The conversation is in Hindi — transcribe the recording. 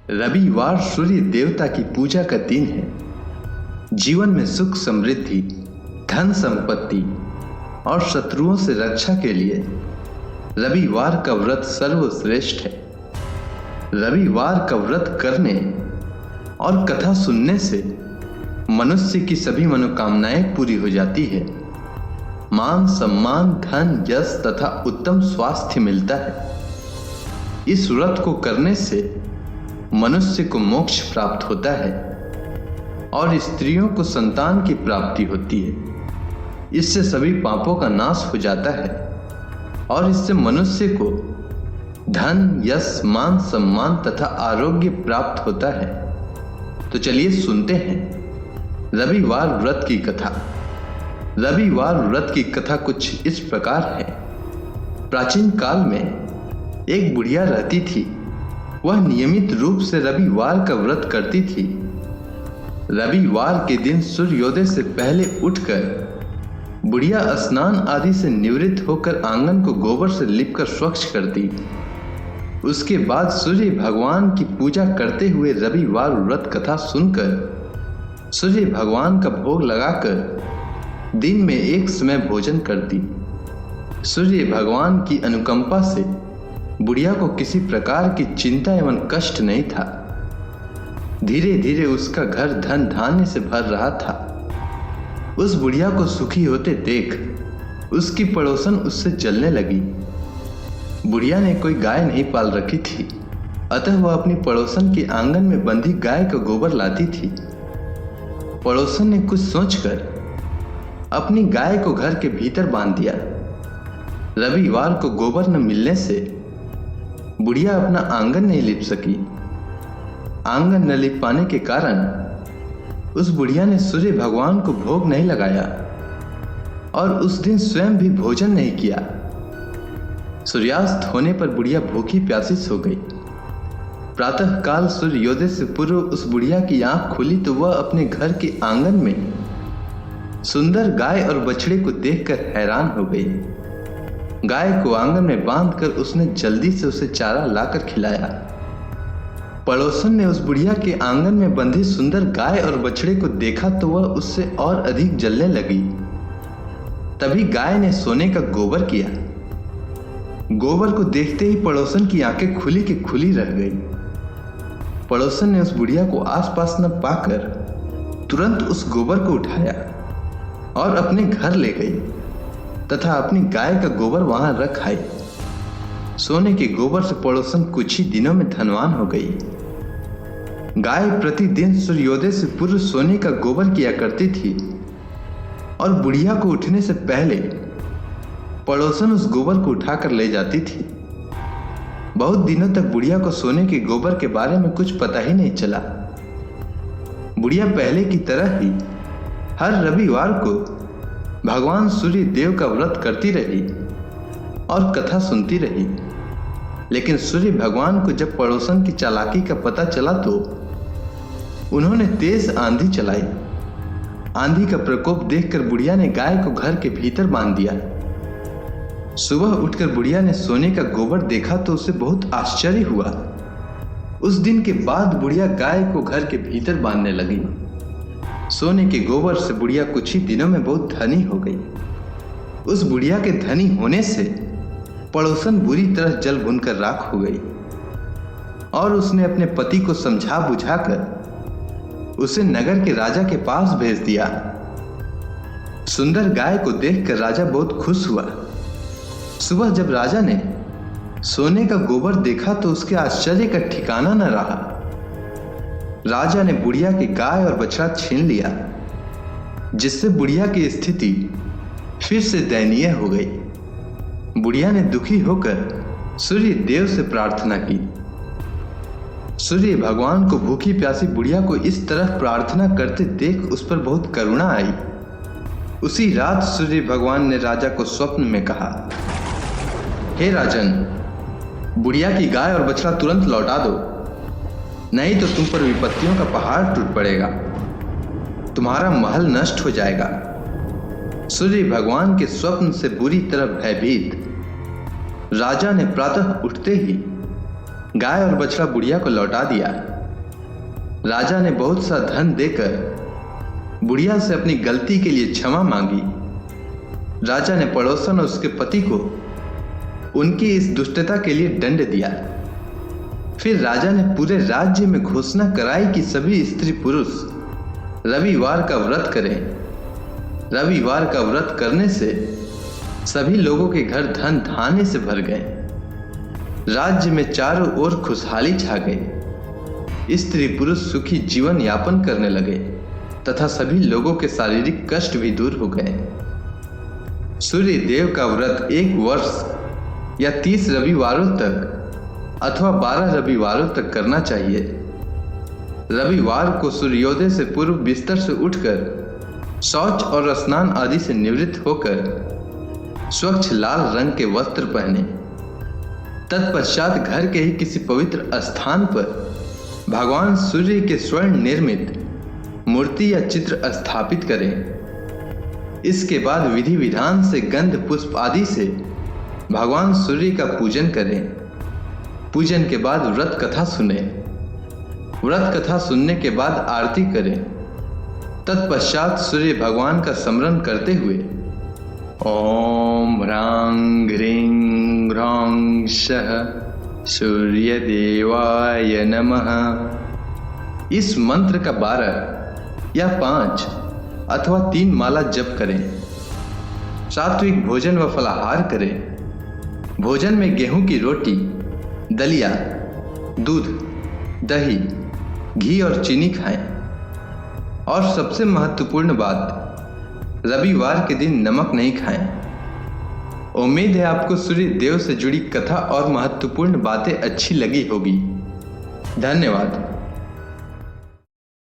रविवार सूर्य देवता की पूजा का दिन है। जीवन में सुख समृद्धि, धन संपत्ति और शत्रुओं से रक्षा के लिए रविवार का व्रत सर्वश्रेष्ठ है। रविवार का व्रत करने और कथा सुनने से मनुष्य की सभी मनोकामनाएं पूरी हो जाती है। मान सम्मान, धन, यश तथा उत्तम स्वास्थ्य मिलता है। इस व्रत को करने से मनुष्य को मोक्ष प्राप्त होता है और स्त्रियों को संतान की प्राप्ति होती है। इससे सभी पापों का नाश हो जाता है और इससे मनुष्य को धन, यश, मान सम्मान तथा आरोग्य प्राप्त होता है। तो चलिए सुनते हैं रविवार व्रत की कथा। रविवार व्रत की कथा कुछ इस प्रकार है। प्राचीन काल में एक बुढ़िया रहती थी। वह नियमित रूप से रविवार का व्रत करती थी। रविवार के दिन सूर्योदय से पहले उठकर बुढ़िया स्नान आदि से निवृत्त होकर आंगन को गोबर से लिपकर स्वच्छ करती। उसके बाद सूर्य भगवान की पूजा करते हुए रविवार व्रत कथा सुनकर सूर्य भगवान का भोग लगाकर दिन में एक समय भोजन करती। सूर्य भगवान की अनुकंपा से बुढ़िया को किसी प्रकार की चिंता एवं कष्ट नहीं था। धीरे धीरे उसका घर धन धान्य से भर रहा था। उस बुढ़िया को सुखी होते देख उसकी पड़ोसन उससे जलने लगी। बुढ़िया ने कोई गाय नहीं पाल रखी थी, अतः वह अपनी पड़ोसन के आंगन में बंधी गाय का गोबर लाती थी। पड़ोसन ने कुछ सोचकर अपनी गाय को घर के भीतर बांध दिया। रविवार को गोबर न मिलने से बुढ़िया अपना आंगन नहीं लिप सकी। आंगन न लिप पाने के कारण उस बुढ़िया ने सूर्य भगवान को भोग नहीं लगाया और उस दिन स्वयं भी भोजन नहीं किया। सूर्यास्त होने पर बुढ़िया भूखी प्यासी सो गई। प्रातः काल सूर्योदय से पूर्व उस बुढ़िया की आंख खुली तो वह अपने घर के आंगन में सुंदर गाय और बछड़े को देखकर हैरान हो गई। गाय को आंगन में बांधकर उसने जल्दी से उसे चारा लाकर खिलाया। पड़ोसन ने उस बुढ़िया के आंगन में बंधी सुंदर गाय और बछड़े को देखा तो वह उससे और अधिक जलने लगी। तभी गाय ने सोने का गोबर किया। गोबर को देखते ही पड़ोसन की आंखें खुली की खुली रह गई। पड़ोसन ने उस बुढ़िया को आसपास न पाकर तुरंत उस गोबर को उठाया और अपने घर ले गई तथा अपनी गाय का गोबर वहां रख आई। सोने के गोबर से पड़ोसन कुछ ही दिनों में धनवान हो गई। गाय प्रतिदिन सूर्योदय से पूर्व सोने का गोबर किया करती थी और बुढ़िया को उठने से पहले पड़ोसन उस गोबर को उठाकर ले जाती थी। बहुत दिनों तक बुढ़िया को सोने के गोबर के बारे में कुछ पता ही नहीं चला। बुढ़िया पहले की तरह ही हर रविवार को भगवान सूर्य देव का व्रत करती रही और कथा सुनती रही। लेकिन सूर्य भगवान को जब पड़ोसन की चालाकी का पता चला तो उन्होंने तेज आंधी चलाई। आंधी का प्रकोप देखकर बुढ़िया ने गाय को घर के भीतर बांध दिया। सुबह उठकर बुढ़िया ने सोने का गोबर देखा तो उसे बहुत आश्चर्य हुआ। उस दिन के बाद बुढ़िया गाय को घर के भीतर बांधने लगी। सोने के गोबर से बुढ़िया कुछ ही दिनों में बहुत धनी हो गई। उस बुढ़िया के धनी होने से पड़ोसन बुरी तरह जल भुनकर राख हो गई और उसने अपने पति को समझा बुझाकर उसे नगर के राजा के पास भेज दिया। सुंदर गाय को देखकर राजा बहुत खुश हुआ। सुबह जब राजा ने सोने का गोबर देखा तो उसके आश्चर्य का ठिकाना न रहा। राजा ने बुढ़िया की गाय और बछड़ा छीन लिया, जिससे बुढ़िया की स्थिति फिर से दयनीय हो गई। बुढ़िया ने दुखी होकर सूर्य देव से प्रार्थना की। सूर्य भगवान को भूखी प्यासी बुढ़िया को इस तरह प्रार्थना करते देख उस पर बहुत करुणा आई। उसी रात सूर्य भगवान ने राजा को स्वप्न में कहा, हे राजन, बुढ़िया की गाय और बछड़ा तुरंत लौटा दो, नहीं तो तुम पर विपत्तियों का पहाड़ टूट पड़ेगा, तुम्हारा महल नष्ट हो जाएगा। सूर्य भगवान के स्वप्न से बुरी तरह भयभीत राजा ने प्रातः उठते ही गाय और बछड़ा बुढ़िया को लौटा दिया। राजा ने बहुत सा धन देकर बुढ़िया से अपनी गलती के लिए क्षमा मांगी। राजा ने पड़ोसन और उसके पति को उनकी इस दुष्टता के लिए दंड दिया। फिर राजा ने पूरे राज्य में घोषणा कराई कि सभी स्त्री पुरुष रविवार का व्रत करें। रविवार का व्रत करने से सभी लोगों के घर धन धान्य से भर गए। राज्य में चारों ओर खुशहाली छा गई। स्त्री पुरुष सुखी जीवन यापन करने लगे तथा सभी लोगों के शारीरिक कष्ट भी दूर हो गए। सूर्य देव का व्रत 1 वर्ष या 30 रविवारों तक अथवा 12 रविवारों तक करना चाहिए। रविवार को सूर्योदय से पूर्व बिस्तर से उठकर शौच और स्नान आदि से निवृत्त होकर स्वच्छ लाल रंग के वस्त्र पहने। तत्पश्चात घर के ही किसी पवित्र स्थान पर भगवान सूर्य के स्वर्ण निर्मित मूर्ति या चित्र स्थापित करें। इसके बाद विधि विधान से गंध पुष्प आदि से भगवान सूर्य का पूजन करें। पूजन के बाद व्रत कथा सुने। व्रत कथा सुनने के बाद आरती करें। तत्पश्चात सूर्य भगवान का स्मरण करते हुए ओम ह्रां ह्रीं ह्रौं सः सूर्य देवाय नमः इस मंत्र का 12 या 5 अथवा 3 माला जप करें। सात्विक भोजन व फलाहार करें। भोजन में गेहूं की रोटी, दलिया, दूध, दही, घी और चीनी खाएं। और सबसे महत्वपूर्ण बात, रविवार के दिन नमक नहीं खाएं। उम्मीद है आपको सूर्य देव से जुड़ी कथा और महत्वपूर्ण बातें अच्छी लगी होगी। धन्यवाद।